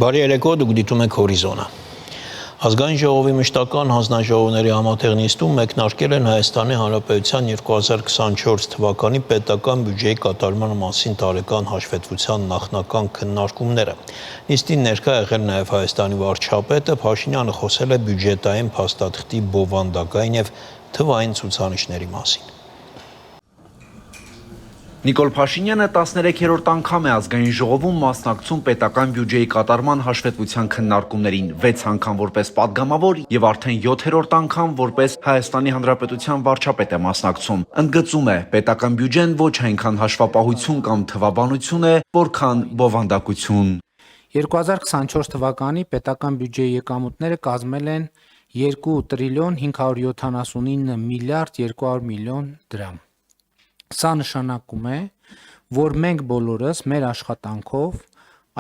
Բարի երեկո, դուք դիտում եք Հորիզոնը։ Ազգային ժողովի մշտական հանձնաժողովների համատեղ նիստում մեկնարկել են Հայաստանի Հանրապետության 2024 թվականի պետական բյուջեի կատարման մասին տարեկան հաշվետվության նախնական քննարկումները։ Նիստին ներկա եղել նաև Հայաստանի վարչապետը, Փաշինյանը խոսել է բյուջետային փաստաթղթի բովանդակային եւ թվային ցուցանիշների մասին։ Նիկոլ Փաշինյանը 13-րդ անգամ է ազգային ժողովում մասնակցում պետական բյուջեի կատարման հաշվետվության քննարկումներին, 6 անգամ որպես падգամավոր եւ արդեն 7-րդ անգամ որպես Հայաստանի Հանրապետության վարչապետ է մասնակցում։ Ընդգծում է, պետական բյուջեն ոչ այնքան հաշվապահություն կամ թվաբանություն է, որքան բովանդակություն։ 2024 թվականի պետական բյուջեի եկամուտները կազմել են 2 տրիլիոն 579 միլիարդ 200 միլիոն դրամ։ Սա նշանակում է, որ մենք բոլորս մեր աշխատանքով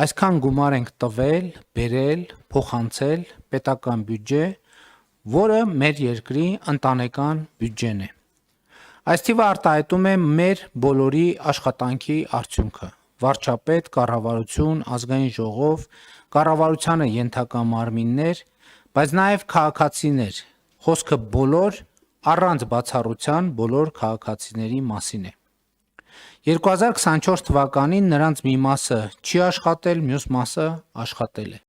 այսքան գումար ենք տվել, բերել, փոխանցել պետական բյուջե, որը մեր երկրի ընտանեկան բյուջեն է։ Այս թիվը արտահայտում է մեր բոլորի աշխատանքի արդյունքը։ Վարչապետ, կառավարություն, ազգային ժողով, կառավարությանը ենթակա մարմիններ, բայց նաև քաղաքացիներ, խոսքը բոլոր առանց բացառության բոլոր քաղաքացիների մասին է։ 2024 թվականին նրանց մի մասը չի աշխատել, մյուս մասը աշխատել է։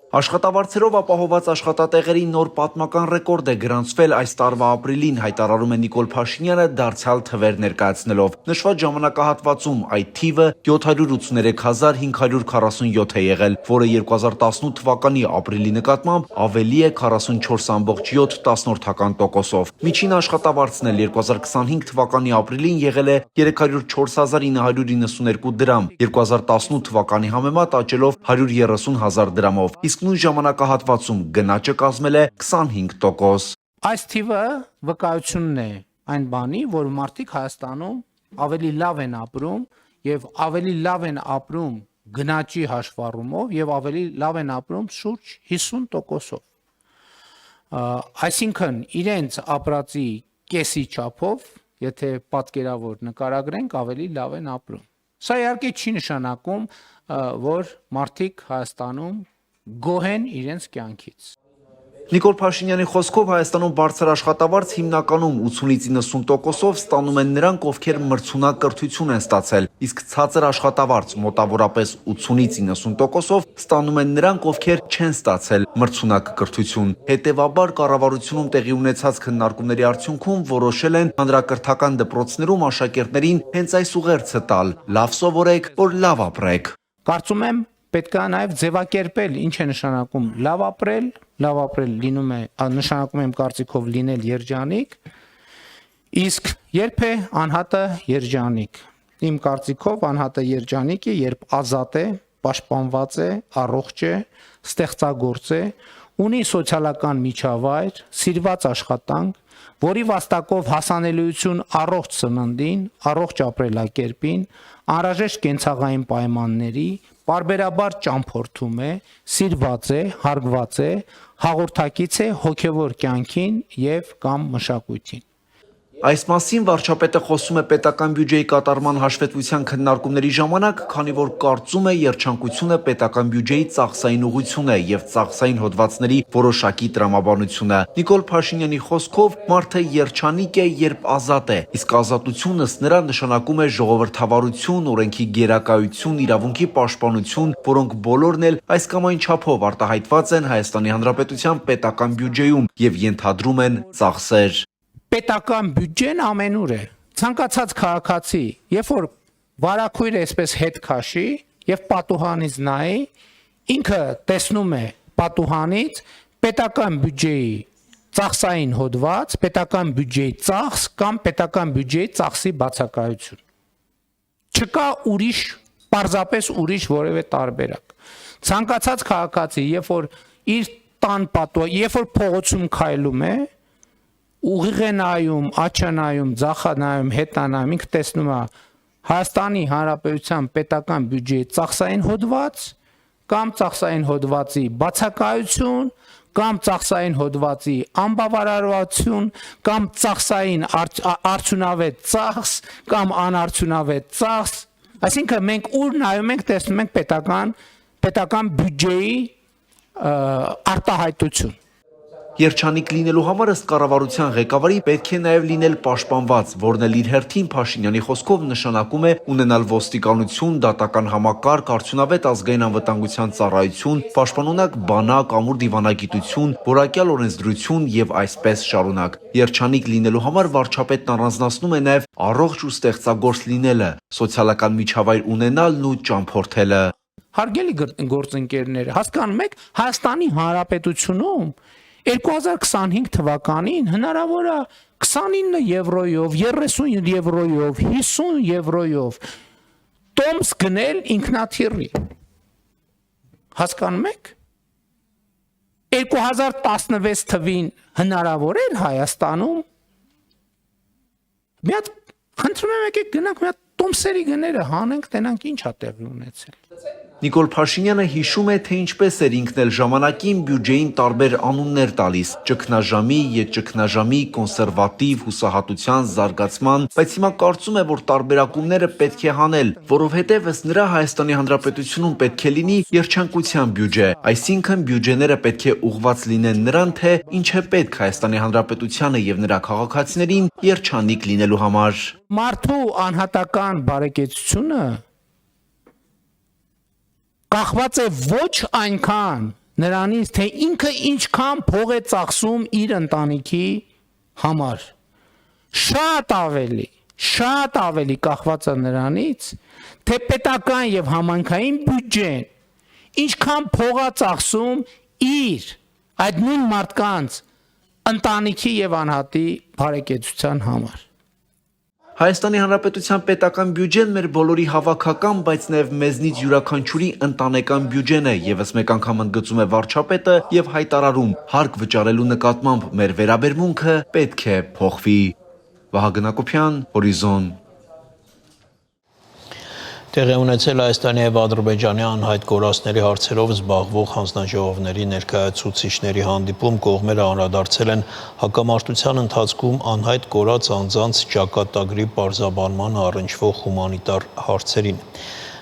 Աշխատավարձերով ապահոված աշխատատեղերի նոր պատմական ռեկորդ է գրանցվել այս տարվա ապրիլին, հայտարարում է Նիկոլ Փաշինյանը դարձյալ թվեր ներկայացնելով։ Նշված ժամանակահատվածում այդ թիվը 783,547 է եղել, որը 2018 թվականի ապրիլի նկատմամբ ավելի է 44,7%-ով։ Միջին աշխատավարձն էլ 2025 թվականի ապրիլին եղել է 304,992 դրամ, 2018 թվականի համեմատ աճելով 130,000 դրամով։ Իսկ նույն ժամանակահատվածում գնաճը կազմել է 25%։ Այս թիվը վկայությունն է այն բանի, որ մարդիկ Հայաստանում ավելի լավ են ապրում եւ ավելի լավ են ապրում գնաճի հաշվառումով եւ ավելի լավ են ապրում շուրջ 50%-ով։ Այսինքն իրենց ապրածի կեսի չափով, եթե պատկերավոր նկարագրենք, ավելի լավ են ապրում։ Սա իհարկե չի նշանակում, որ մարդիկ Հայաստանում գոհ են իրենց կյանքից։ Նիկոլ Փաշինյանի խոսքով Հայաստանում բարձր աշխատավարձ հիմնականում 80-90%-ով ստանում են նրանք, ովքեր մրցունակ կրթություն են ստացել, իսկ ցածր աշխատավարձ մոտավորապես 80-90%-ով ստանում են նրանք, ովքեր չեն ստացել մրցունակ կրթություն։ Հետևաբար կառավարությունում տեղի ունեցած քննարկումների արդյունքում որոշել են հանրակրթական դպրոցներում աշակերտներին հենց այս ուղերձը տալ. լավ սովորեք, որ լավ ապրեք։ Կարծում եմ պետք է նաև ձևակերպել ինչ է նշանակում լավ ապրել լինում է նշանակում եմ կարծիքով լինել երջանիկ, իսկ երբ է անհատը երջանիկ։ Իմ կարծիքով անհատը երջանիկ է, երբ ազատ է, պաշտպանված է, առողջ է, ստեղծագործ է, ունի սոցիալական միջավայր, սիրված աշխատանք, որի վաստակով հասանելիություն առողջ սննդին, առողջ ապրելակերպին, անհրաժեշտ կենցաղային պայմանների, պարբերաբար ճամփորդում է, սիրված է, հարգված է, հաղորդակից է հոգևոր կյանքին եւ կամ մշակույթին։ Այս մասին վարչապետը խոսում է պետական բյուջեի կատարման հաշվետվության քննարկումների ժամանակ, քանի որ կարծում է երջանկությունը պետական բյուջեի ծախսային ուղղություն է եւ ծախսային հոդվածների որոշակի տրամաբանությունը։ Նիկոլ Փաշինյանի խոսքով մարդը երջանիկ է, երբ ազատ է, իսկ ազատությունը ըստ նրա նշանակում է ժողովրդավարություն, օրենքի գերակայություն, իրավունքի պաշտպանություն, որոնք բոլորն էլ այս կամ այն չափով արտահայտված են Հայաստանի Հանրապետության պետական բյուջեում եւ ենթադրում են ծախսեր։ Պետական բյուջեն ամենուր է։ Ցանկացած քաղաքացի, երբ որ վարակույրը այսպես հետ քաշի եւ պատուհանից նայի, ինքը տեսնում է պատուհանից պետական բյուջեի ծախսային հոդված, պետական բյուջեի ծախս կամ պետական բյուջեի ծախսի բացակայություն։ Չկա ուրիշ, պարզապես ուրիշ որևէ տարբերակ։ Ցանկացած քաղաքացի, երբ որ իր տան պատուհան, երբ որ փողոցում քայլում է, ուղիղ է նայում, աչ է նայում, ձախ է նայում, հետ է նայում, ինքը տեսնում է Հայաստանի Հանրապետության պետական բյուջեի ծախսային հոդված կամ ծախսային հոդվածի բացակայություն կամ ծախսային հոդվածի անբավարարություն կամ ծախսային արդյունավետ ծախս կամ անարդյունավետ ծախս, այսինքն մենք ուր նայում ենք տեսնում ենք պետական պետական բյուջեի արտահայտություն։ Երջանիկ լինելու համար ըստ կառավարության ղեկավարի պետք է նաև լինել պաշտպանված, որն էլ իր հերթին Փաշինյանի խոսքով նշանակում է ունենալ ոստիկանություն, դատական համակարգ, արդյունավետ ազգային անվտանգության ծառայություն, պաշտպանունակ բանակ, ամուր դիվանագիտություն, որակյալ օրենսդրություն եւ այսպես շարունակ։ Երջանիկ լինելու համար վարչապետն առանձնացնում է նաև առողջ ու ստեղծագործ լինելը, սոցիալական միջավայր ունենալն ու ճամփորդելը։ Հարգելի գործընկերներ, հասկանում եք, Հայաստանի Հանրապետությունում 2025 թվականին հնարավոր է 29 եվրոյով, 30 եվրոյով, 50 եվրոյով տոմս գնել ինքնաթիռի։ Հասկանում եք։ 2016 թվին հնարավոր էր Հայաստանում։ Մի հատ խնդրում եմ եկեք գնանք մի հատ տոմսերի գները հանենք, տենանք ինչ է տեղի ունեցել։ Նիկոլ Փաշինյանը հիշում է, թե ինչպես էր ինքն էլ ժամանակին բյուջեին տարբեր անուններ տալիս՝ ճգնաժամի, ետճգնաժամի, կոնսերվատիվ, հուսահատության, զարգացման, բայց հիմա կարծում է, որ տարբերակումները պետք է հանել, որովհետև ըստ նրա Հայաստանի Հանրապետությունում պետք է լինի երջանկության բյուջե, այսինքն բյուջեները պետք է ուղղված լինեն նրան, թե ինչ է պետք Հայաստանի Հանրապետությանը եւ նրա քաղաքացիներին երջանիկ լինելու համար։ Մարդու անհատական բարեկեցությունը կախված է ոչ այնքան նրանից, թե ինքը ինչքան փող է ծախսում իր ընտանիքի համար, շատ ավելի կախված է նրանից, թե պետական եւ համայնքային բյուջեն ինչքան փող է ծախսում իր այդ նույն մարդկանց ընտանիքի եւ անհատի բարեկեցության համար։ Հայաստանի Հանրապետության պետական բյուջեն մեր բոլորի հավաքական, բայց նաև մեզնից յուրաքանչյուրի ընտանեկան բյուջեն է, եւս մեկ անգամ ընդգծում է վարչապետը եւ հայտարարում, հարկ վճարելու նկատմամբ մեր վերաբերմունքը պետք է փոխվի։ Վահագն Հակոբյան, Հորիզոն։ Տեղի ունեցել Հայաստանի եւ Ադրբեջանի անհայտ կորածների հարցերով զբաղվող հանձնաժողովների ներկայացուցիչների հանդիպում կողմերը անդրադարձել են հակամարտության ընթացքում անհայտ կորած անձանց ճակատագրի պարզաբանման առնչվող հումանիտար հարցերին։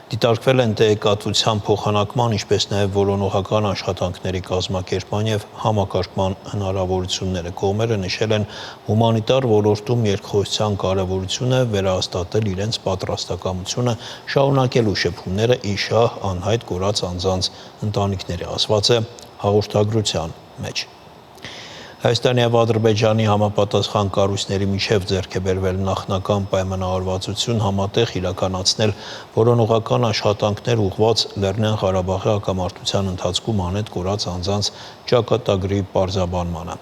Դիտարկվել են տեղեկատվության փոխանակման, ինչպես նաև որոնողական աշխատանքների կազմակերպման եւ համակարգման հնարավորությունները։ Կողմերը նշել են հումանիտար ոլորտում երկխոսության կարևորությունը, վերահաստատել իրենց պատրաստակամությունը շարունակելու շփումները ի շահ անհայտ կորած անձանց ընտանիքների, ասված է հաղորդագրության մեջ։ Հայաստանի եւ Ադրբեջանի համապատասխան կառույցների միջև ձեռք է բերվել նախնական պայմանավորվածություն համատեղ իրականացնել որոնողական աշխատանքներ ուղղված Լեռնային Ղարաբաղի հակամարտության ընթացքում անհետ կորած անձանց ճակատագրի պարզաբանմանը։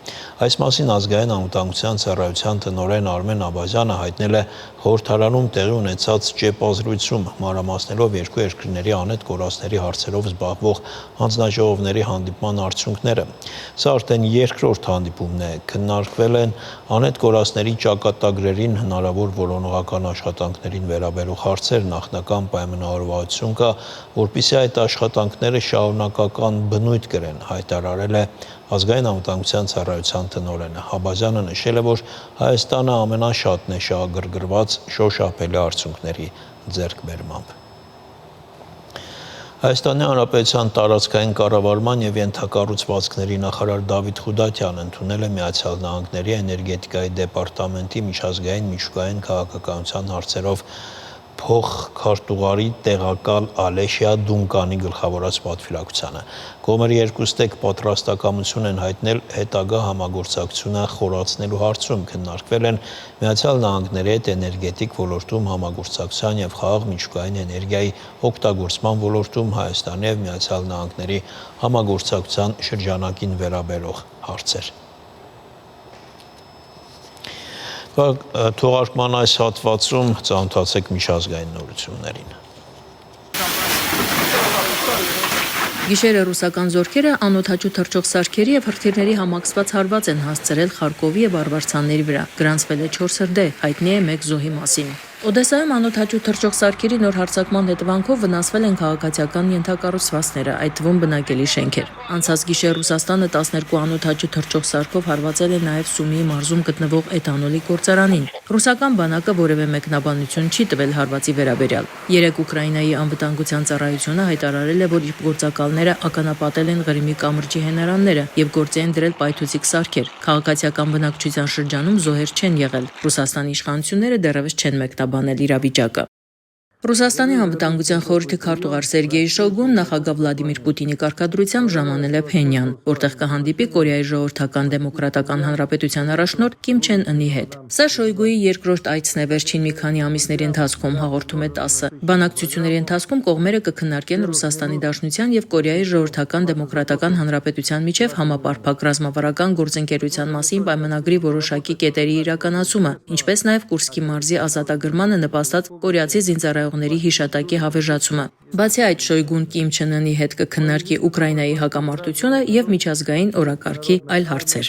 Այս մասին ազգային անվտանգության ծառայության տնօրեն Արմեն Աբազյանը հայտնել է խորհրդարանում տեղի ունեցած ճեպազրույցում, մանրամասնելով երկու երկրների անհետ կորածների հարցերով զբաղվող հանձնաժողովների հանդիպման արդյունքները։ Սա արդեն երկրորդ հանդիպումն է, քննարկվել են անհետ կորածների ճակատագրերին հնարավոր որոնողական աշխատանքներին վերաբերող հարցեր, նախնական պայմանավորվածություն կա, որպեսզի այդ աշխատանքները շարունակական բնույթ կրեն, հայտարարել է ազգային անվտանգության ծառայության տնօրենը։ Աբազյանը նշել է, որ Հայաստանը ամենաշատն է շահագրգռված շոշափելի արդյունքների ձեռքբերմամբ։ Հայաստանի Հանրապետության տարածքային կառավարման եւ ենթակառուցվածքների նախարար Դավիթ Խուդատյանն ընդունել է Միացյալ Նահանգների էներգետիկայի դեպարտամենտի միջազգային միջուկային քաղաքականության հարցերով փոխքարտուղարի տեղակալ Ալեշիա Դունկանի գլխավորած պատվիրակությանը։ Կողմերը երկուստեք պատրաստակամություն են հայտնել հետագա համագործակցությունը խորացնելու հարցում, քննարկվել են Միացյալ Նահանգների հետ էներգետիկ ոլորտում համագործակցության եւ խաղաղ միջուկային էներգիայի օգտագործման ոլորտում Հայաստանի եւ Միացյալ Նահանգների համագործակցության շրջանակին վերաբերող հարցեր։ Թողարկման այս հատվածում ծանոթացեք միջազգային նորություններին։ Գիշերը ռուսական զորքերը անօդաչու թռչող սարքերի եւ հրթիռների համակցված հարված են հասցրել Խարկովի եւ Արվարձանների վրա։ Գրանցվել է 4 հրդեհ, հայտնի է 1 զոհի մասին։ Օդեսայում անօդաչու թռչող սարքերի նոր հարձակման հետևանքով վնասվել են քաղաքացիական ենթակառուցվածքները, այդ թվում բնակելի շենքեր։ Անցած գիշեր Ռուսաստանը 12 անօդաչու թռչող սարքով հարվածել է նաև Սումիի մարզում գտնվող էթանոլի գործարանին։ Ռուսական բանակը որևէ մեկնաբանություն չի տվել հարվածի վերաբերյալ։ Երեկ Ուկրաինայի անվտանգության ծառայությունը հայտարարել է, որ իր գործակալները ականապատել են Ղրիմի կամրջի հենարանները եւ գործի են դրել պայթուցիկ սարքեր։ Քաղաքացիական բնակչության շրջանում զոհեր չեն եղել։ Ռուսաստանի իշխանությունները դեռևս չեն մեկնաբանել իրավիճակը։ Ռուսաստանի անվտանգության խորհրդի քարտուղար Սերգեյ Շոյգուն նախագահ Վլադիմիր Պուտինի կարգադրությամբ ժամանել է Փենյան, որտեղ կհանդիպի Կորեայի ժողովրդական դեմոկրատական հանրապետության առաջնորդ Կիմ Չեն Ընի հետ։ Սա Շոյգուի երկրորդ այցն է վերջին մի քանի ամիսների ընթացքում, հաղորդում է ՏԱՍՍ-ը։ Բանակցությունների ընթացքում կողմերը կքննարկեն Ռուսաստանի Դաշնության եւ Կորեայի ժողովրդական դեմոկրատական հանրապետության միջև համապարփակ ռազմավարական գործընկերության մասին պայմանագրի որոշակի կետերի իրականացումը, ինչպես նաեւ Կուրսկի մարզի ազատագրմանը նպաստած կորեացի զինծառայողների հիշատակի հավերժացումը։ Բացի այդ, Շոյգուն Կիմ Չեն Ընի հետ կքննարկի Ուկրաինայի հակամարտությունը եւ միջազգային օրակարգի այլ հարցեր։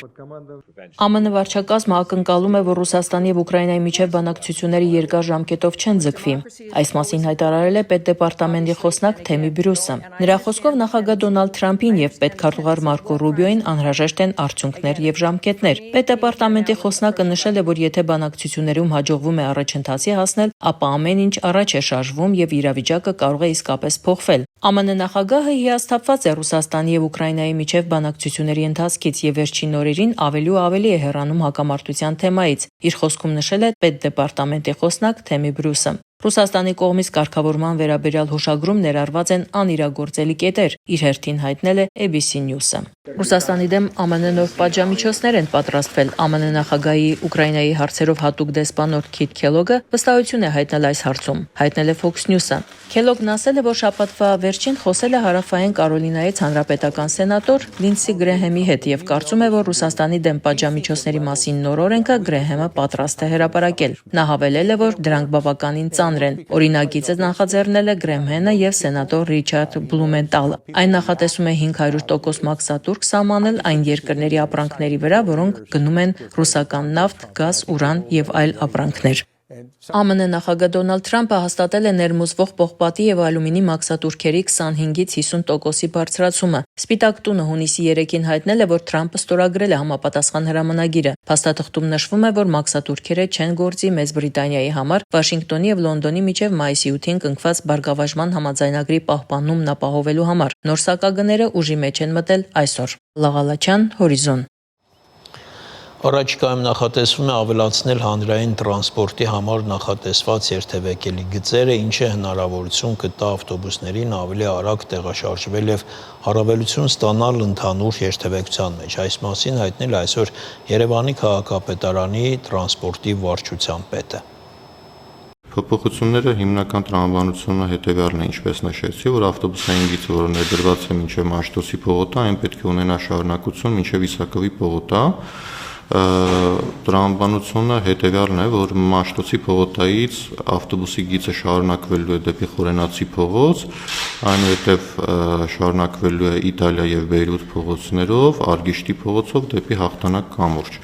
ԱՄՆ վարչակազմը ակնկալում է, որ Ռուսաստանի եւ Ուկրաինայի միջև բանակցությունները երկար ժամկետով չեն ձգվի։ Այս մասին հայտարարել է պետդեպարտամենտի խոսնակ Թեմի Բրյուսը։ Նրա խոսքով նախագահ Դոնալդ Թրամփին եւ պետքարտուղար Մարկո Ռուբիոին անհրաժեշտ են արդյունքներ եւ ժամկետներ։ Պետդեպարտամենտի խոսնակը նշել է, որ եթե բանակցություններում հաջողվում է առաջընթացի հասնել, ապա ամեն ինչ առաջ է շարժվում եւ իրավիճակը կարող է իսկապես փոխվել։ ԱՄՆ նախագահը հիասթափված է Ռուսաստանի եւ Ուկրաինայի միջև բանակցությունների ընթացքից եւ վերջին օրերին ավելի ու ավելի է հեռանում հակամարտության թեմայից։ Իր խոսքում նշել է պետդեպարտամենտի խոսնակ Թեմի Բրյուսը։ Ռուսաստանի կողմից կարգավորման վերաբերյալ հուշագրում ներառված են անիրագործելի կետեր, իր հերթին հայտնել է ABC News-ը։ Ռուսաստանի դեմ ԱՄՆ նոր պատժամիջոցներ են պատրաստվել։ ԱՄՆ նախագահի Ուկրաինայի հարցերով հատուկ դեսպանոր Քիթ Քելոգը վստահություն է հայտնել այս հարցում, հայտնել է Fox News-ը։ Քելոգն ասել է, որ շաբաթվա վերջին խոսել է Հարավային Կարոլինայից հանրապետական սենատոր Լինսի Գրեհեմի հետ եւ կարծում է, որ Ռուսաստանի դեմ պատժամիջոցների մասին նոր օրենքը Գրեհեմը պատրաստ է հրապարակել։ Նա հավելել է, որ դրանք բավականին ծանր են։ Օրինագիծը նախաձեռնել է Գրեհեմը եւ սենատոր Ռիչարդ Բլումենտալը։ Այն նախատեսում է 500% մաքսատուրք սահմանել այն երկրների ապրանքների վրա, որոնք գնում են ռուսական նավթ, գազ, ուրան եւ այլ ապրանքներ։ ԱՄՆ նախագահ Դոնալդ Թրամփը հաստատել է ներմուծվող պողպատի եւ ալյումինի մաքսատուրքերի 25-ից 50%-ի բարձրացումը։ Սպիտակ տունը հունիսի 3-ին հայտնել է, որ Թրամփը ստորագրել է համապատասխան հրամանագիրը։ Փաստաթղթում նշվում է, որ մաքսատուրքերը չեն գործի Մեծ Բրիտանիայի համար Վաշինգտոնի եւ Լոնդոնի միջև մայիսի 8-ին կնքված բարգավաճման համաձայնագրի պահպանումն ապահովելու համար։ Նոր սակագները ուժի մեջ են մտել այսօր։ Լաղալաչյան, Հորիզոն։ Առաջիկայում նախատեսվում է ավելացնել հանրային տրանսպորտի համար նախատեսված երթևեկելի գծերը, ինչը հնարավորություն կտա ավտոբուսներին ավելի արագ տեղաշարժվել եւ առավելություն ստանալ ընդհանուր երթևեկության մեջ։ Այս մասին հայտնել այսօր Երևանի քաղաքապետարանի տրանսպորտի վարչության պետը։ Փոփոխությունները հիմնական տրամաբանությունը հետևյալն է, ինչպես նշեցի, որ ավտոբուսային գիծը, որը ներդրված է մինչև Մաշտոցի պողոտա, այն պետք է ունենա շարունակություն մինչև Իսակովի պողոտա։ Տրամաբանությունը հետևյալն է, որ Մաշտոցի պողոտայից ավտոբուսի գիծը շարունակվելու է դեպի Խորենացի փողոց, այնուհետև շարունակվելու է Իտալիա եւ Բեյրութ փողոցներով, Արգիշտի փողոցով դեպի Հաղթանակ կամուրջ։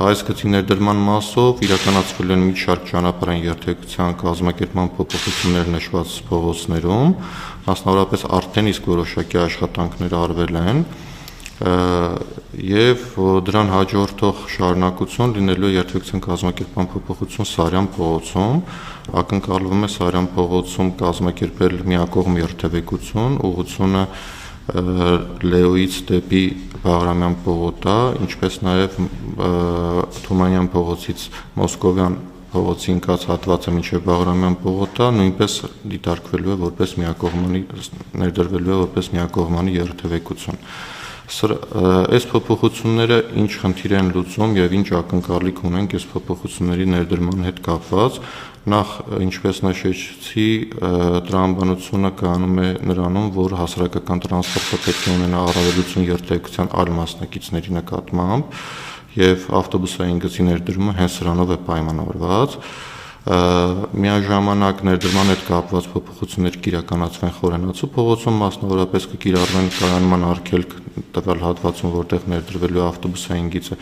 Այս գծի ներդրման մասով իրականացվել են մի շարք ճանապարհային երթևեկության կազմակերպման փոփոխություններ նշված փողոցներում, մասնավորապես արդեն իսկ որոշակի աշխատանքներ արվել են եւ դրան հաջորդող շարունակություն լինելու է երթևեկության կազմակերպման փոփոխություն Սարյան փողոցում, ակնկալվում է Սարյան փողոցում կազմակերպել միակողմ երթևեկություն, ուղղությունը Լեոից դեպի Բաղրամյան պողոտա, ինչպես նաև Թումանյան փողոցից Մոսկովյան փողոցի ընկած հատվածը մինչև Բաղրամյան պողոտա նույնպես դիտարկվելու է որպես միակողմանի ներդրվելու է որպես միակողմանի երթևեկություն։ Այս փոփոխությունները ինչ խնդիր են լուծում եւ ինչ ակնկալիք ունենք այս փոփոխությունների ներդրման հետ կապված։ Նախ, ինչպես նշեցի, տրամաբանությունը կանում է նրանում, որ հասարակական տրանսպորտը պետք է ունենա առավելություն երթևեկության այլ մասնակիցների նկատմամբ եւ ավտոբուսային գծի ներդրումը հենց սրանով է պայմանավորված։ Միաժամանակ ներդրման հետ կապված փոփոխություններ կիրականացվեն Խորենացու փողոցում, մասնավորապես կկիրառվեն կայանման արգելք տվյալ հատվածում, որտեղ ներդրվելու է ավտոբուսային գիծը։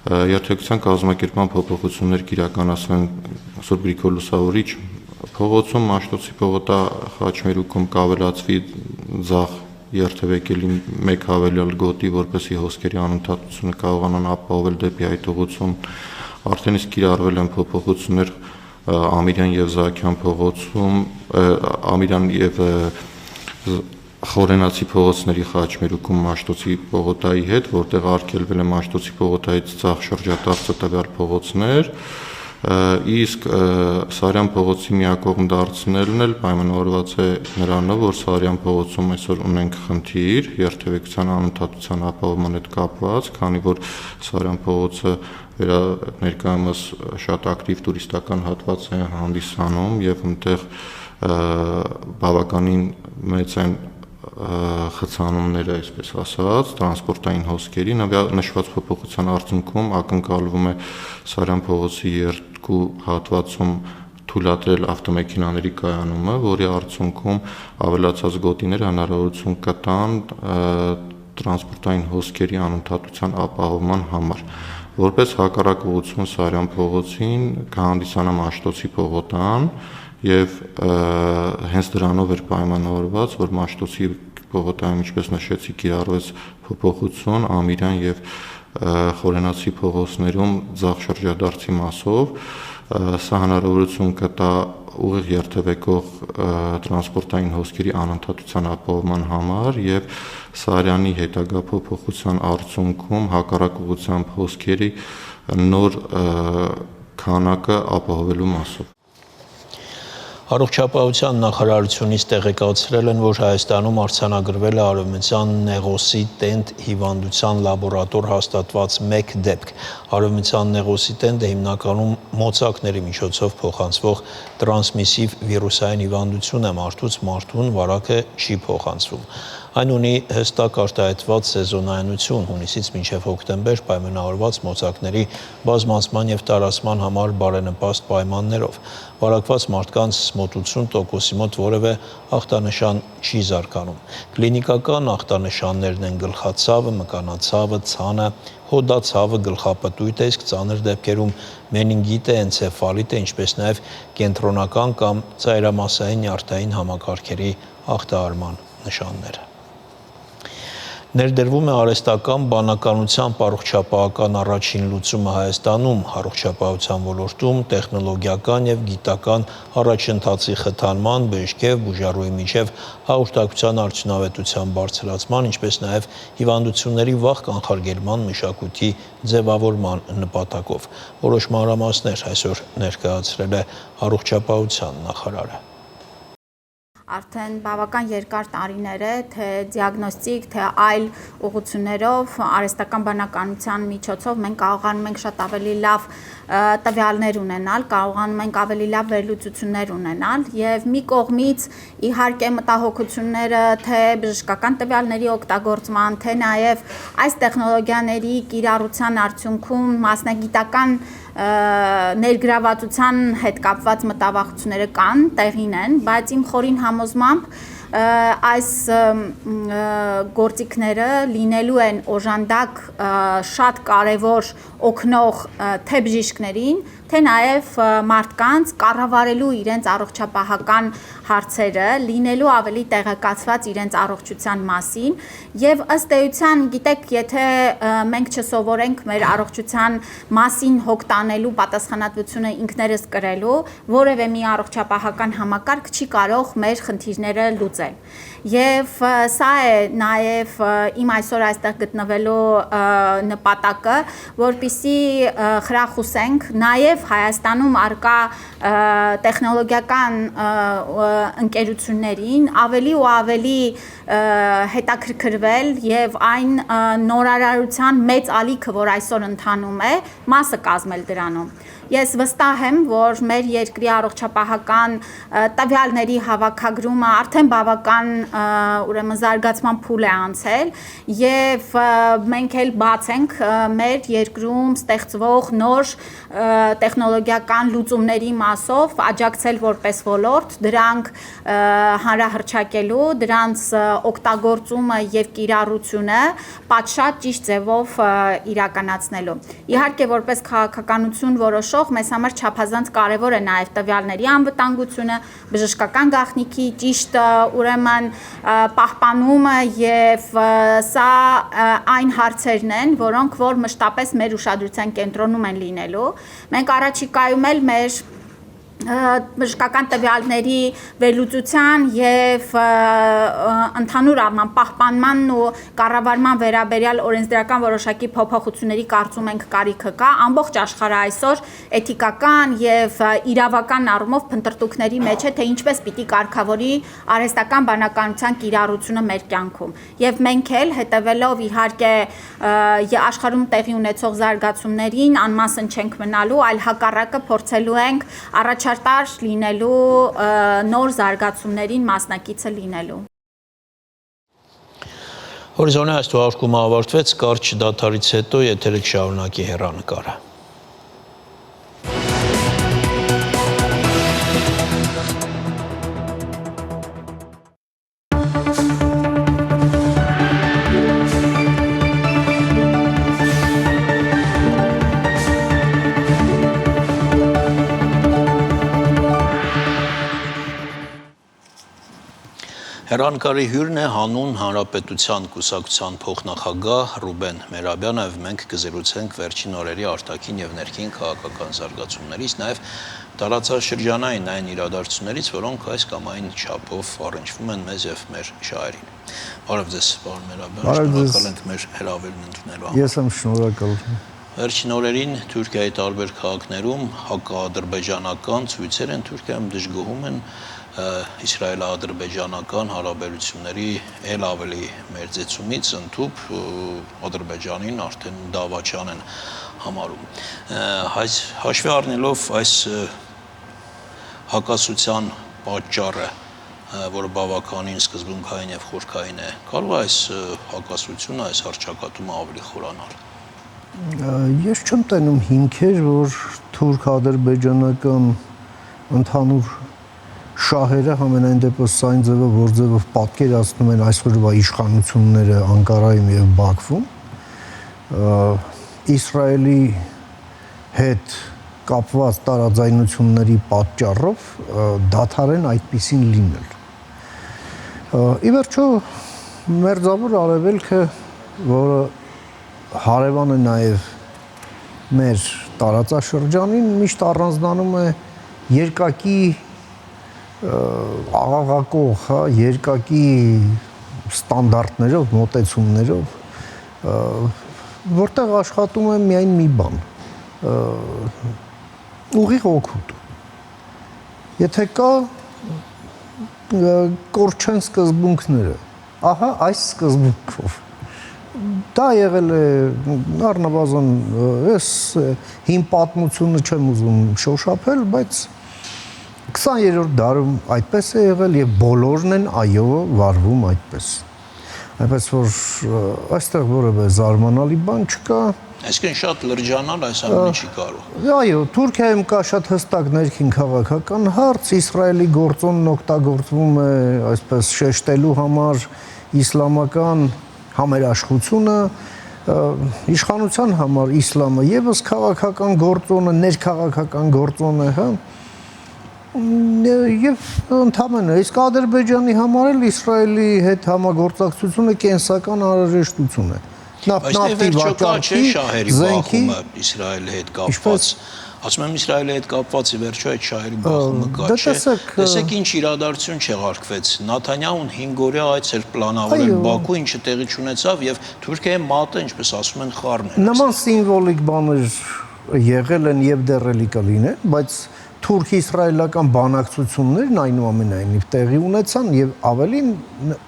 Երթևեկության կազմակերպման փոփոխություններ կիրականացվեն Սուրբ Գրիգոր Լուսավորիչ փողոցում, Մաշտոցի փողոտա խաչմերուկում կավելացվի ձախ երթևեկելի մեկ հավելյալ գոտի, որպեսզի հոսքերի անընդհատությունը կարողանան ապահովել դեպի այդ ուղղություն։ Արդեն իսկ կիրառվել են փոփոխություններ Ամիրյան եւ Զաքյան փողոցում, Ամիրյան եւ Խորենացի փողոցների խաչմերուկում Մաշտոցի փողոտայի հետ, որտեղ արգելվել է Մաշտոցի փողոտայից ցախ շրջադարձը տվյալ փողոցներ, իսկ Սարյան փողոցի միակողմ դարձնելն էլ պայմանավորված է նրանով, որ Սարյան փողոցում այսօր ունենք խնդիր երթևեկության անընդհատության ապահովման հետ կապված, քանի որ Սարյան փողոցը ներկայումս շատ ակտիվ տուրիստական հատված է հանդիսանում եւ այնտեղ բավականին մեծ են խցանումները, այսպես ասած, տրանսպորտային հոսքերի նշված փոփոխության արդյունքում ակնկալվում է Սարյան փողոցի երկու հատվածում թույլատրել ավտոմեքենաների կայանումը, որի արդյունքում ավելացած գոտիները հնարավորություն կտան տրանսպորտային հոսքերի անընդհատության ապահովման համար։ Որպես հակառակ ուղղություն Սարյան փողոցին կհանդիսանա Մաշտոցի փողոտան եւ հենց դրանով էր պայմանավորված, որ Մաշտոցի փողոտայում, ինչպես նշեցի, կիրառվեց փոփոխություն Ամիրյան եւ Խորենացի փողոցներում ձախ շրջադարձի մասով, սա հնարավորություն կտա ուղիղ երթևեկող տրանսպորտային հոսքերի անընդհատության ապահովման համար եւ Սարյանի հետագա փոփոխության արդյունքում հակառակ ուղղությամբ հոսքերի նոր քանակը ապահովելու մասով։ Առողջապահության նախարարությունից տեղեկացրել են, որ Հայաստանում արձանագրվել է արևմտյան նեղոսի տենդ հիվանդության լաբորատոր հաստատված 1 դեպք։ Արևմտյան նեղոսի տենդը հիմնականում մոծակների միջոցով փոխանցվող տրանսմիսիվ վիրուսային հիվանդություն է մարդուց մարդուն, վարակը չի փոխանցվում։ Այն ունի հստակ արտահայտված սեզոնայնություն, հունիսից մինչև հոկտեմբեր պայմանավորված մոծակների բազմացման եւ տարածման համար բարենպաստ պայմաններով։ Վարակված մարդկանց մոտ 80%-ի մոտ որևէ ախտանշան չի զարգանում։ Կլինիկական ախտանշաններն են գլխացավը, մկանացավը, ցանը, հոդացավը, գլխապտույտը, իսկ ծանր դեպքերում մենինգիտը, էնցեֆալիտը, ինչպես նաեւ կենտրոնական կամ ծայրամասային նյարդային համակարգերի ախտահարման նշանները։ Ներդրվում է արհեստական բանականությամբ առողջապահական առաջին լուծումը Հայաստանում, առողջապահության ոլորտում տեխնոլոգիական եւ գիտական առաջընթացի խթանման, բժշկեւ, բուժառուի միջև հաղորդակցության արդյունավետության բարձրացման, ինչպես նաեւ հիվանդությունների վաղ կանխարգելման մշակույթի ձևավորման նպատակով։ Որոշ մանրամասներ այսօր ներկայացրել է առողջապահության նախարարը։ Արդեն բավական երկար տարիներ է, թե դիագնոստիկ, թե այլ ուղղություններով արհեստական բանականության միջոցով մենք կարողանում ենք շատ ավելի լավ տվյալներ ունենալ, կարողանում ենք ավելի լավ վերլուծություններ ունենալ եւ մի կողմից իհարկե մտահոգությունները թե բժշկական տվյալների օգտագործման, թե նաեւ այս տեխնոլոգիաների կիրառության արդյունքում մասնագիտական ներգրավվածության հետ կապված մտավախությունները կան, տեղին են, բայց իմ խորին համոզմամբ այս գործիքները լինելու են օժանդակ շատ կարևոր օգնող թե բժիշկներին, թե նաև մարդկանց կառավարելու իրենց առողջապահական հարցերը, լինելու ավելի տեղեկացված իրենց առողջության մասին եւ ըստ էության, գիտեք, եթե մենք չսովորենք մեր առողջության մասին հոգ տանելու պատասխանատվությունը ինքներս կրելու, որևէ մի առողջապահական համակարգ չի կարող մեր խնդիրները լուծել։ Եվ սա է նաև իմ այսօր այստեղ գտնվելու նպատակը, որպեսզի խրախուսենք նաև Հայաստանում արկա տեխնոլոգիական ընկերություններին ավելի ու ավելի հետաքրքրվել եւ այն նորարարության մեծ ալիքը, որ այսօր ընթանում է, մասը կազմել դրանում։ Ես վստահ եմ, որ մեր երկրի առողջապահական տվյալների հավաքագրումը արդեն բավական ուրեմն զարգացման փուլ է անցել եւ մենք էլ բաց ենք մեր երկրում ստեղծվող նոր տեխնոլոգիական լուծումների մասով աջակցել որպես ոլորտ, դրանք հանրահռչակելու, դրանց օգտագործումը եւ կիրառությունը պատշաճ ճիշտ ձևով իրականացնելու։ Իհարկե, որպես քաղաքականություն որոշող մեզ համար չափազանց կարևոր է նաեւ տվյալների անվտանգությունը, բժշկական գաղտնիքի ճիշտ ուրեմն պահպանումը եւ սա այն հարցերն են, որոնք որ մշտապես մեր ուշադրության կենտրոնում են լինելու։ Մենք առաջիկայում էլ մեր բժշկական տվյալների վերլուծության եւ ընդհանուր առմամբ պահպանմանն ու կառավարման վերաբերյալ օրենսդրական որոշակի փոփոխությունների կարծում ենք կարիքը կա ամբողջ աշխարհը այսօր էթիկական եւ իրավական առումով փնտրտուքների մեջ է թե ինչպես պիտի կարգավորի արհեստական բանականության կիրառությունը մեր կյանքում եւ մենք էլ հետեւելով իհարկե աշխարհում տեղի ունեցող զարգացումներին անմասն չենք մնալու այլ հակառակը փորձելու ենք առաջատար լինելու նոր զարգացումներին մասնակիցը լինելու։ Հորիզոնի այս թողարկումը ավարտվեց, կարճ դադարից հետո եթերը կշարունակի հեռանկարը։ Հեռանկարի հյուրն է հանուն Հանրապետության կուսակցության փոխնախագահ Ռուբեն Մերաբյանը եւ մենք կզրուցենք վերջին օրերի արտաքին եւ ներքին քաղաքական զարգացումներից, նաեւ տարածաշրջանային այն իրադարձություններից, որոնք այս կամ այն չափով առնչվում են մեզ եւ մեր շահերին։ Բարև ձեզ, պարոն Մերաբյան, շնորհակալ ենք մեր հրավերն ընդունելու համար։ Ես եմ շնորհակալ։ Վերջին օրերին Թուրքիայի տարբեր քաղաքներում հակաադրբեջանական ցույցեր են Թուրքիայում դժգոհում են իսրայել-ադրբեջանական հարաբերությունների ել ավելի մերձեցումից ընդհուպ Ադրբեջանին արդեն դավաճան են համարում։ Հաշվի առնելով այս հակասության պատճառը, որը բավականին սկզբունքային եւ խորքային է, կարող է այս հակասությունը, այս հռչակատումը ավելի խորանալ։ Ես չեմ տենում հիմքեր, որ թուրք-ադրբեջանական ընդհանուր շահերը համենայն դեպս այն ձևը, որ ձևով պատկերացնում են այսօրվա իշխանությունները Անկարայում եւ Բաքվում, Իսրայելի հետ կապված տարաձայնությունների պատճառով դադարեն այդպիսին լինել։ Ի վերջո մերձավոր արևելքը, որը հարևան է նաև մեր տարածաշրջանին, միշտ առանձնանում է երկակի աղաղակող, երկակի ստանդարտներով, մոտեցումներով, որտեղ աշխատում է միայն մի բան՝ ուղիղ օգուտ։ Եթե կա կորչեն սկզբունքները, ահա այս սկզբունքով դա եղել է առնվազն ես հին պատմությունը չեմ ուզում շոշափել, բայց 20-րդ դարում այդպես է եղել եւ բոլորն են այո վարվում այդպես։ Այնպես որ այստեղ որևէ զարմանալի բան չկա։ Այսինքն շատ լրջանալ այս ամենը չի կարող։ Այո, Թուրքիայում կա շատ հստակ ներքին քաղաքական հարց, Իսրայելի գործոնն օգտագործվում է այսպես շեշտելու համար իսլամական համերաշխությունը, իշխանության համար իսլամը եւս քաղաքական գործոն է, ներքաղաքական գործոն է, հա։ Եվ ընդհանրապես իսկ Ադրբեջանի համար էլ Իսրայելի հետ համագործակցությունը կենսական անհրաժեշտություն է։ Նավթի վաճառքի զենքի Իսրայելի հետ կապված, ասում եմ Իսրայելի հետ կապված ի վերջո այդ շահերի բախումը կա, չէ։ Տեսեք ինչ իրադարձություն չեղարկվեց։ Նաթանյահուն 5 օրյա այց էր պլանավորել Բաքու, ինչը տեղի չունեցավ եւ Թուրքիայի մատը, ինչպես ասում են, խառն է։ Նման սիմվոլիկ բաներ եղել են եւ դեռ էլի կլինեն, բայց թուրք-իսրայելական բանակցություններն այնուամենայնիվ տեղի ունեցան եւ ավելին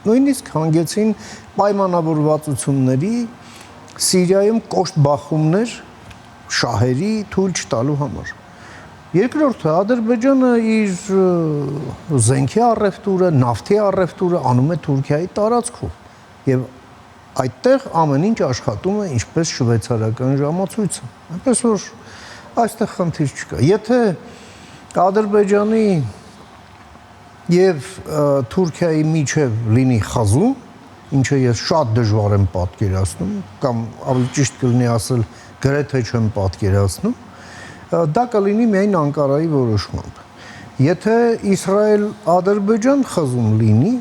նույնիսկ հանգեցին պայմանավորվածությունների Սիրիայում կոշտ բախումներ շահերի թույլ չտալու համար։ Երկրորդը Ադրբեջանը իր զենքի առևտուրը, նավթի առևտուրը անում է Թուրքիայի տարածքով եւ այդտեղ ամեն ինչ աշխատում է ինչպես շվեյցարական ժամացույցը։ Այնպես որ այստեղ խնդիր չկա։ Եթե Ադրբեջանի եւ Թուրքիայի միջև լինի խազում, ինչը ես շատ դժվար եմ պատկերացնում, կամ ավելի ճիշտ կլինի ասել գրեթե չեմ պատկերացնում, դա կլինի միայն Անկարայի որոշմամբ։ Եթե Իսրայել-Ադրբեջան խզում լինի,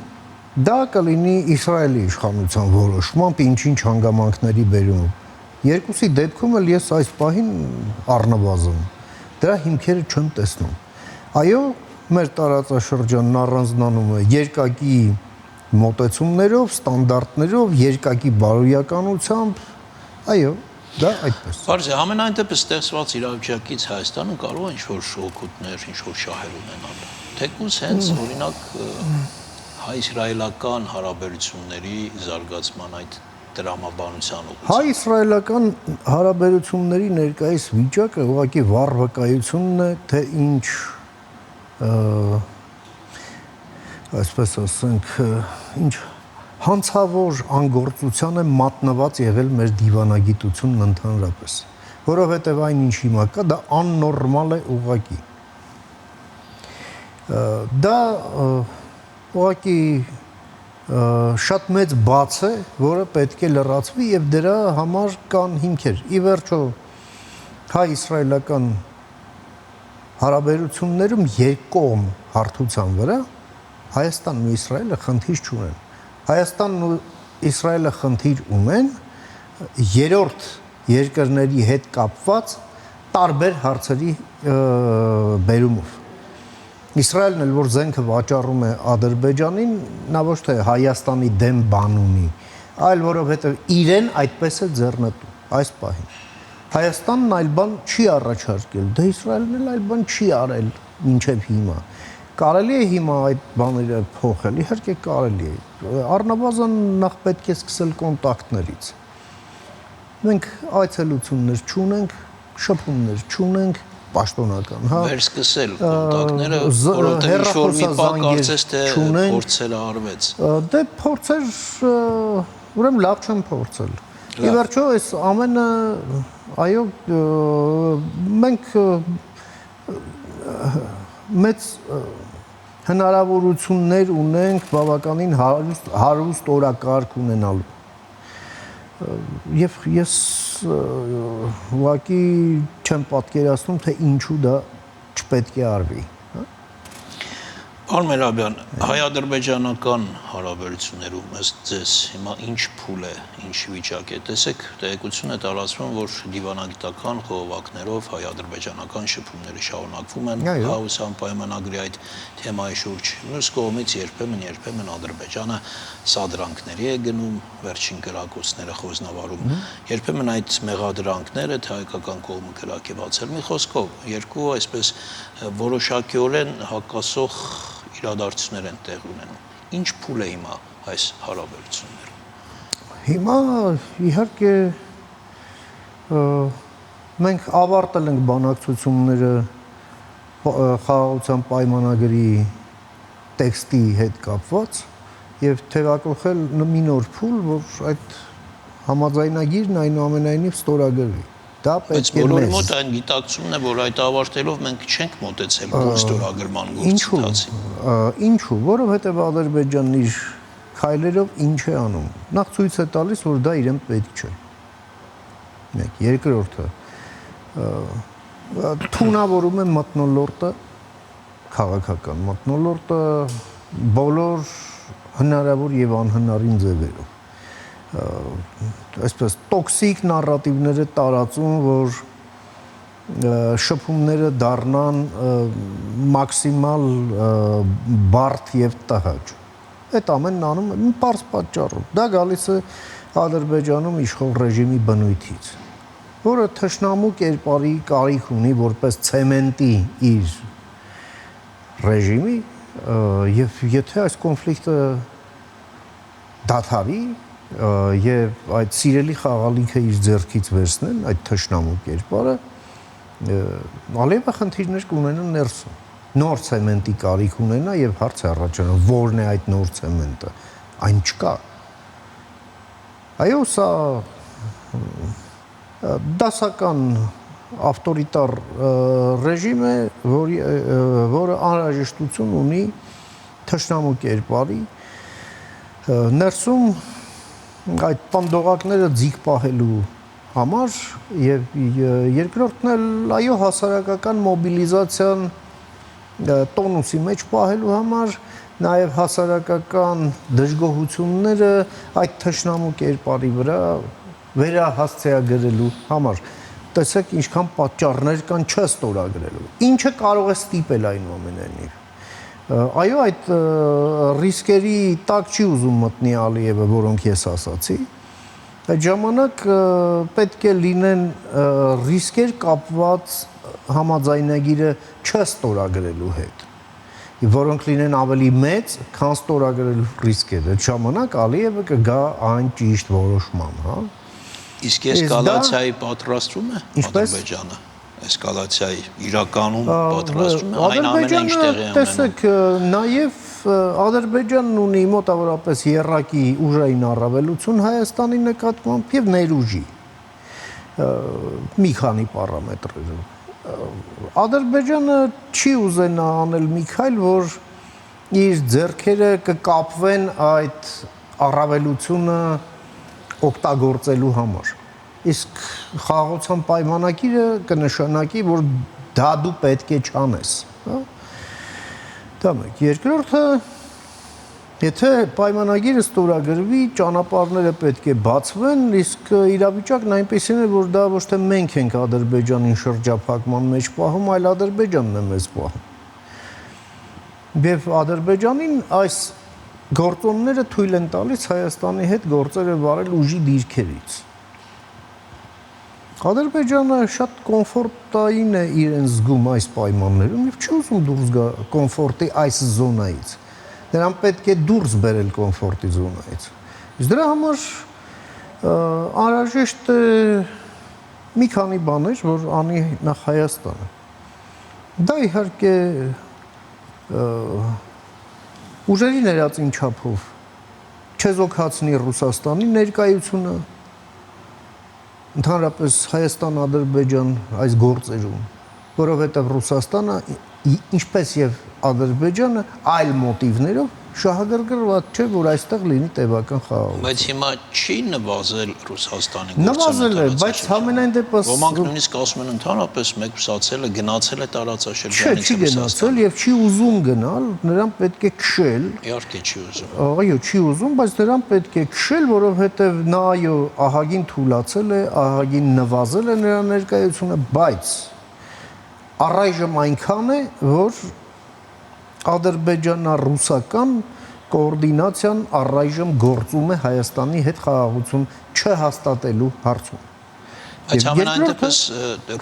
դա կլինի Իսրայելի իշխանության որոշմամբ, ինչ-ինչ հանգամանքների բերումով։ Երկուսի դեպքում էլ ես այս պահին առնվազն դրա հիմքերը չեմ տեսնում։ Այո, մեր տարածաշրջանն առանձնանում է երկակի մոտեցումներով, ստանդարտներով, երկակի բարոյականությամբ, այո, դա այդպես։ Բարձր ամենայն դեպս ստեղծված իրավիճակից Հայաստանը կարող է ինչ-որ օգուտներ, ինչ-որ շահեր ունենալ։ Թեկուզ հենց օրինակ հայ-իսրայելական հարաբերությունների զարգացման այդ դրամաբանության ուղղությամբ։ Հայ-իսրայելական հարաբերությունների ներկայիս վիճակը ուղղակի վառ վկայությունն է, թե ինչ այսպես ասենք, ինչ հանցավոր անգործության է մատնված եղել մեր դիվանագիտությունն ընդհանրապես, որովհետև այն ինչ հիմա կա, դա աննորմալ է ուղղակի։ Դա ուղղակի շատ մեծ բաց է, որը պետք է լրացվի եւ դրա համար կան հիմքեր։ Ի վերջո հայ-իսրայելական հարաբերություններում երկկողմ հարթության վրա Հայաստանն ու Իսրայելը խնդիր չունեն։ Հայաստանն ու Իսրայելը խնդիր ունեն երրորդ երկրների հետ կապված տարբեր հարցերի բերումով։ Իսրայելն էլ որ զենքը վաճառում է Ադրբեջանին, նա ոչ թե Հայաստանի դեմ բան ունի, այլ որովհետև իրեն այդպես է ձեռնտու այս պահին։ Հայաստանն այլ բան չի առաջարկել, դե Իսրայելն էլ այլ բան չի արել մինչև հիմա։ Կարելի է հիմա այդ բաները փոխել, իհարկե կարելի է։ Առնվազն նախ պետք է սկսել կոնտակտներից։ Մենք այցելություններ չունենք, շփումներ չունենք, պաշտոնական, հա։ Վերսկսել կոնտակտները, որովհետև ինչ-որ մի բան կարծես թե փորձել արվեց։ Դե փորձեր, ուրեմն լավ չեմ փորձել։ Ի վերջո այս ամենը, այո, մենք մեծ հնարավորություններ ունենք բավականին հարուստ օրակարգ ունենալու։ Եվ ես ուղղակի չեմ պատկերացնում, թե ինչու դա չպետք է արվի։ Պարոն Մերաբյան, հայ-ադրբեջանական հարաբերություններում ըստ ձեզ հիմա ինչ փուլ է, ինչ վիճակ է։ Տեսեք, տեղեկություն է տարածվում, որ դիվանագիտական խողովակներով հայ-ադրբեջանական շփումները շարունակվում են Հաուսան պայմանագրի այդ թեմայի շուրջ։ Մյուս կողմից երբեմն Ադրբեջանը սադրանքների է գնում, վերջին գրակոչները խոզնավարում։ Երբեմն այդ մեղադրանքները թե հայկական կողմը կրակ է բացել։ Մի խոսքով, երկու այսպես որոշակիորեն հակասող իրադարձություններ են տեղ ունենում։ Ինչ փուլ է հիմա այս հարաբերություններում։ Հիմա իհարկե մենք ավարտել ենք բանակցությունները խաղաղության պայմանագրի տեքստի հետ կապված եւ թեւակողել մի նոր փուլ, որ այդ համաձայնագիրն այնուամենայնիվ ստորագրվի։ Դա պետք է մեզ։ Բոլորի մոտ այն գիտակցումն է, որ այդ ավարտելով մենք չենք մոտեցել ստորագրման գործընթացին։ Ինչու՞, որովհետև Ադրբեջանն իր քայլերով ինչ է անում։ Նախ ցույց է տալիս, որ դա իրեն պետք չէ։ Մեկ, երկրորդը թունավորում է մթնոլորտը, քաղաքական մթնոլորտը բոլոր հնարավոր եւ անհնարին ձևերով։ Այսպես տոքսիկ նարատիվները տարածում, որ շփումները դառնան մաքսիմալ բարդ եւ տհաճ։ Այդ ամենն անում է մի պարզ պատճառով։ Դա գալիս է Ադրբեջանում իշխող ռեժիմի բնույթից, որը թշնամու կերպարի կարիք ունի որպես ցեմենտի իր ռեժիմի, եւ եթե այս կոնֆլիկտը դադարի եւ այդ սիրելի խաղալիքը իր ձեռքից վերցնեն այդ թշնամու կերպարը, Ալիևը խնդիրներ կունենա ներսում։ Նոր ցեմենտի կարիք ունենա եւ հարց է առաջանում, որն է այդ նոր ցեմենտը։ Այն չկա։ Այո, սա դասական ավտորիտար ռեժիմ է, որը անհրաժեշտություն ունի թշնամու կերպարի ներսում այդ պնդողակները ձիգ պահելու համար եւ երկրորդն էլ այո հասարակական մոբիլիզացիան տոնուսի մեջ պահելու համար, նաեւ հասարակական դժգոհությունները այդ թշնամու կերպարի վրա վերահասցեագրելու համար։ Տեսեք ինչքան պատճառներ կան չստորագրելու։ Ինչը կարող է ստիպել այնուամենայնիվ։ Այո, այդ ռիսկերի տակ չի ուզում մտնի Ալիևը, որոնք ես ասացի։ Այդ ժամանակ պետք է լինեն ռիսկեր կապված համաձայնագիրը չստորագրելու հետ, որոնք լինեն ավելի մեծ, քան ստորագրելու ռիսկերը։ Այդ ժամանակ Ալիևը կգա այն ճիշտ որոշման, հա։ Իսկ էսկալացիայի պատրաստվում է Ադրբեջանը։ Էսկալացիայի իրականում պատրաստվում է այն ամենը ինչ տեղի է ունենում։ Տեսեք, նաև Ադրբեջանն ունի մոտավորապես եռակի ուժային առավելություն Հայաստանի նկատմամբ եւ ներուժի մի քանի պարամետրերով։ Ադրբեջանը չի ուզենա անել մի քայլ, որ իր ձեռքերը կկապվեն այդ առավելությունը օգտագործելու համար։ Իսկ խաղաղության պայմանագիրը կնշանակի, որ դա դու պետք է չանես, հա։ Դա մեկ։ Երկրորդը, եթե պայմանագիրը ստորագրվի, ճանապարհները պետք է բացվեն, իսկ իրավիճակն այնպեսին է, որ դա ոչ թե մենք ենք Ադրբեջանին շրջափակման մեջ պահում, այլ Ադրբեջանն է մեզ պահում։ Եվ Ադրբեջանին այս գործոնները թույլ են տալիս Հայաստանի հետ գործերը վարել ուժի դիրքերից։ Ադրբեջանը շատ կոմֆորտային է իրեն զգում այս պայմաններում եւ չի ուզում դուրս գա կոմֆորտի այս զոնայից։ Նրան պետք է դուրս բերել կոմֆորտի զոնայից։ Իսկ դրա համար անհրաժեշտ է մի քանի բաներ, որ անի նախ Հայաստանը։ Դա իհարկե ուժերի ներածին չափով չեզոքացնի Ռուսաստանի ներկայությունը, ընդհանրապես Հայաստան-Ադրբեջան այս գործերում, որովհետև Ռուսաստանը, ինչպես եւ Ադրբեջանը, այլ մոտիվներով շահագրգռված չէ, որ այստեղ լինի տևական խաղաղություն։ Բայց հիմա չի նվազել Ռուսաստանի նվազել է, բայց համենայն դեպս ոմանք նույնիսկ ասում են ընդհանրապես մեկուսացել է, գնացել է տարածաշրջանից։ Չի գնացել եւ չի ուզում գնալ, նրան պետք է քշել։ Իհարկե չի ուզում։ Այո, չի ուզում, բայց նրան պետք է քշել, որովհետեւ նա այո, ահագին թուլացել է, ահագին նվազել է նրա ներկայությունը, բայց առայժմ այնքան է, որ ադրբեջանա-ռուսական կոորդինացիան առայժմ գործում է Հայաստանի հետ խաղաղություն չհաստատելու հարցում։ Բայց ամենայն դեպս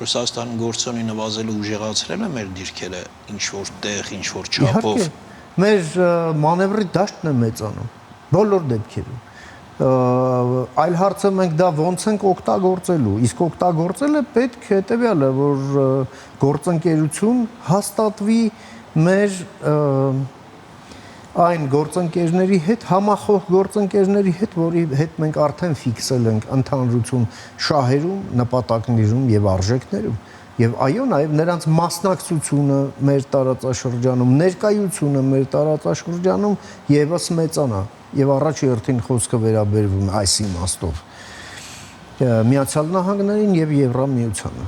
Ռուսաստանի գործոնի նվազելու ուժեղացրել է մեր դիրքերը ինչ-որ տեղ, ինչ-որ չափով։ Մեր մանևրի դաշտն է մեծանում, բոլոր դեպքերում։ Այլ հարցը մենք դա ոնց ենք օգտագործելու, իսկ օգտագործելը պետք հետևյալը, որ գործընկերություն հաստատվի մեր այն գործընկերների հետ, համախոհ գործընկերների հետ, որի հետ մենք արդեն ֆիքսել ենք ընդհանրություն շահերում, նպատակներում եւ արժեքներում։ Եվ այո, նաեւ նրանց մասնակցությունը մեր տարածաշրջանում, ներկայությունը մեր տարածաշրջանում եւս մեծանա։ Եվ առաջ երթին խոսքը վերաբերվում է այս իմաստով Միացյալ Նահանգներին եւ Եվրամիությանը։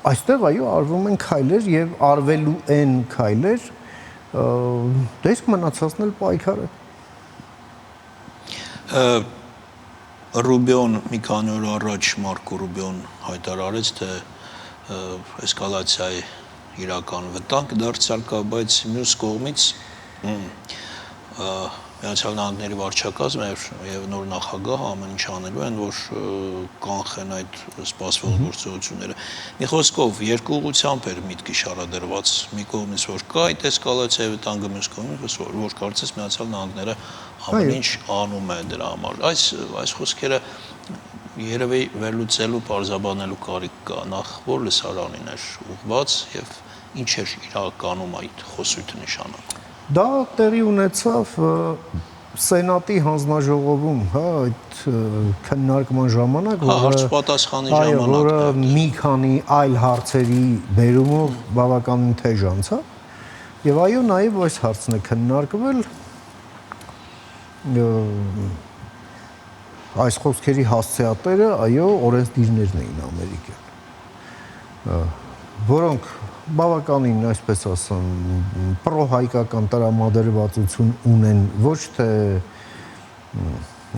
Այստեղ այո արվում են քայլեր եւ արվելու են քայլեր, դե իսկ մնացածն էլ պայքարը։ Ռուբիոն մի քանի օր առաջ Մարկո Ռուբիոն հայտարարեց, թե էսկալացիայի իրական վտանգ դարձյալ կա, բայց մյուս կողմից Միացյալ Նահանգների վարչակազմը եւ նոր նախագահը ամեն ինչ անելու են, որ կանխեն այդ սպասվող գործողությունները։ Մի խոսքով երկու ուղղությամբ էր միտքի շարադրված, մի կողմից որ կա այդ էսկալացիայի վտանգը, մյուս կողմից որ կարծես Միացյալ Նահանգները ամեն ինչ անում է դրա համար։ Այս խոսքերը երևի վերլուծելու, պարզաբանելու կարիք կա, նախ որ լսարանին էր ուղղված եւ ինչ էր իրականում այդ խոսույթը նշանակում։ Դա տեղի ունեցավ Սենատի հանձնաժողովում, հա, այդ քննարկման ժամանակ, հարց-պատասխանի ժամանակ, որը մի քանի այլ հարցերի բերումով բավականին թեժ անցավ, եւ այո, նաեւ այս հարցն է քննարկվել այս խոսքերի հասցեատերը, այո, օրենսդիրներն էին ամերիկյան, որոնք բավականին, այսպես ասեմ, պրոհայկական տրամադրվածություն ունեն ոչ թե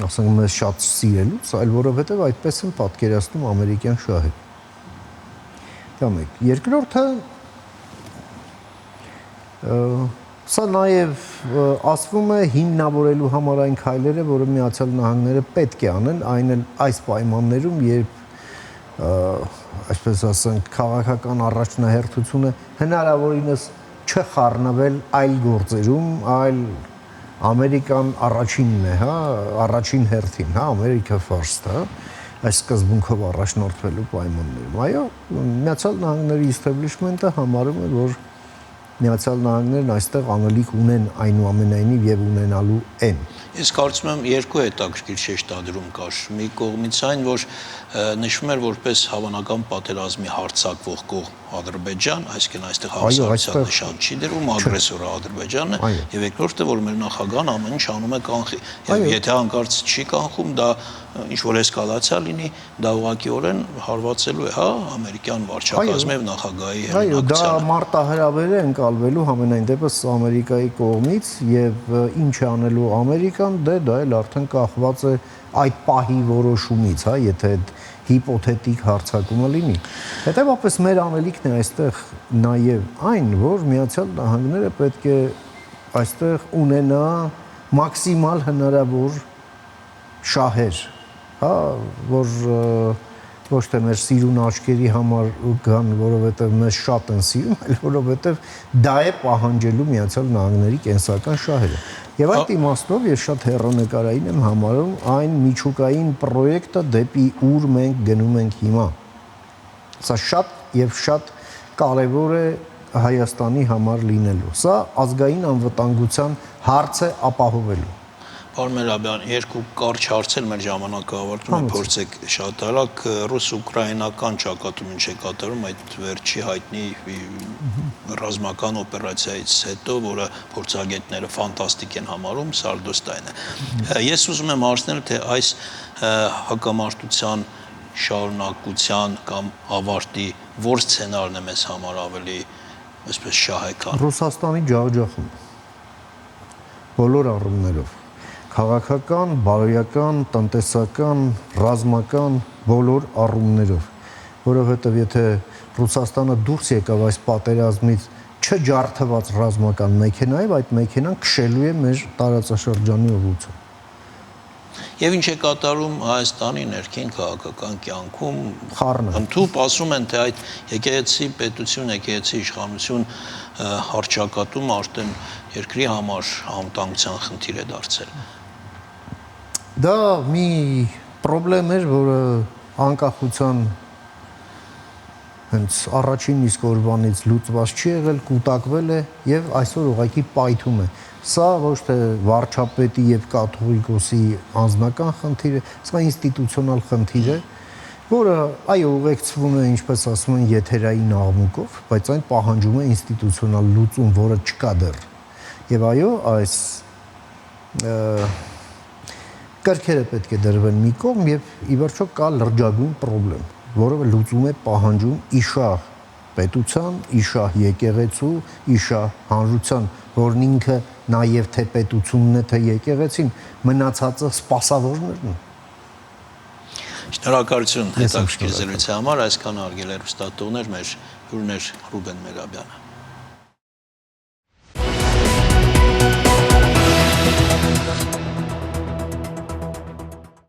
ասենք մեզ շատ սիրելուց, այլ որովհետև այդպես են պատկերացնում ամերիկյան շահերը։ Դա մեկ։ Երկրորդը սա նաև ասվում է հիմնավորելու համար այն քայլերը, որը Միացյալ Նահանգները պետք է անեն, այն էլ այս պայմաններում, երբ այսպես ասենք, քաղաքական առաջնահերթությունը հնարավորինս չխառնվել այլ գործերում, այլ Ամերիկան առաջինն է, հա, առաջին հերթին, հա, America first, հա, այս սկզբունքով առաջնորդվելու պայմաններում։ Այո, Միացյալ Նահանգների establishment-ը համարում է, որ Միացյալ Նահանգներն այստեղ անելիք ունեն այնուամենայնիվ եւ ունենալու են։ Ես կարծում եմ երկու հետաքրքիր շեշտադրում կար։ Մի կողմից այն, որ նշվում էր որպես հավանական պատերազմի հարձակվող կողմ Ադրբեջան, այսինքն այստեղ հավասարության նշան չի դրվում, ագրեսորը Ադրբեջանն է, եւ երկրորդը, որ մեր նախագահան ամեն ինչ անում է կանխի։ Եվ եթե հանկարծ չի կանխում, դա ինչ որ էսկալացիա լինի, դա ուղղակիորեն հարվածելու է, հա, ամերիկյան վարչակազմի եւ նախագահի հեղինակությանը։ Այո, դա մարտահրավեր է ընկալվելու համենայն դեպս Ամերիկայի կողմից եւ ինչ է անելու Ամերիկան, դա էլ արդեն կախված է այդ պահի որոշումից, հա, եթե այդ հիպոթետիկ հարձակումը լինի։ Հետևաբար մեր անելիքն է այստեղ նաեւ այն, որ Միացյալ Նահանգները պետք է այստեղ ունենա մաքսիմալ հնարավոր շահեր, հա, որ ոչ թե մեր սիրուն աչքերի համար կան, որովհետև մեզ շատ են սիրում, այլ որովհետև դա է պահանջելու Միացյալ Նահանգների կենսական շահերը։ Եվ այդ իմաստով ես շատ հեռանկարային եմ համարում այն միջուկային պրոյեկտը, դեպի ուր մենք գնում ենք հիմա։ Սա շատ եւ շատ կարեւոր է Հայաստանի համար լինելու։ Սա ազգային անվտանգության հարց է ապահովելու։ Պարոն Մերաբյան, երկու կարճ հարցեր մեր ժամանակը ավարտում է, փորձեք շատ արագ ռուս-ուկրաինական ճակատում ինչ է կատարում այդ վերջի հայտնի ռազմական օպերացիայից հետո, որը փորձագետները ֆանտաստիկ են համարում, Սարդոստայնը։ Ես ուզում եմ հարցնել, թե այս հակամարտության շարունակության կամ ավարտի որ սցենարն է մեզ համար ավելի, այսպես շահեկան։ Ռուսաստանի ջախջախում բոլոր առումներով քաղաքական, բարոյական, տնտեսական, ռազմական բոլոր առումներով, որովհետև եթե Ռուսաստանը դուրս եկավ այս պատերազմից չջարդված ռազմական մեքենայով, այդ մեքենան քշելու է մեր տարածաշրջանի ուղղությամբ։ Եվ ինչ է կատարում Հայաստանի ներքին քաղաքական կյանքում, խառնը։ Ընդհուպ ասում են, թե այդ եկեղեցի պետություն, եկեղեցի իշխանություն հռչակատում արդեն երկրի համար անվտանգության խնդիր է դարձել։ Դա մի խնդրեմ էր, որը անկախության հենց առաջին իսկ օրվանից լուծված չի եղել, կուտակվել է եւ այսօր ուղղակի պայթում է։ Սա ոչ թե վարչապետի եւ կաթողիկոսի անձնական խնդիր է, սա ինստիտուցիոնալ խնդիր է, որը այո ուղեկցվում է, ինչպես ասում են, եթերային աղմուկով, բայց այն պահանջում է ինստիտուցիոնալ լուծում, որը չկա դեռ։ Եվ այո, այս կրքերը պետք է դրվեն մի կողմ եւ ի վերջո կա լրջագույն խնդրեմ, որը լուծում է պահանջում իշահ պետության, իշահ եկեղեցու, իշահ հանրության, որն ինքը նաեւ թե պետությունն է, թե եկեղեցին, մնացածը սպասավորներն են։ Շնորհակալություն հետաքրքիր զրույցի համար, այսքան արգել հեռուստատողներ, մեր հյուրն էր Ռուբեն Մերաբյանը։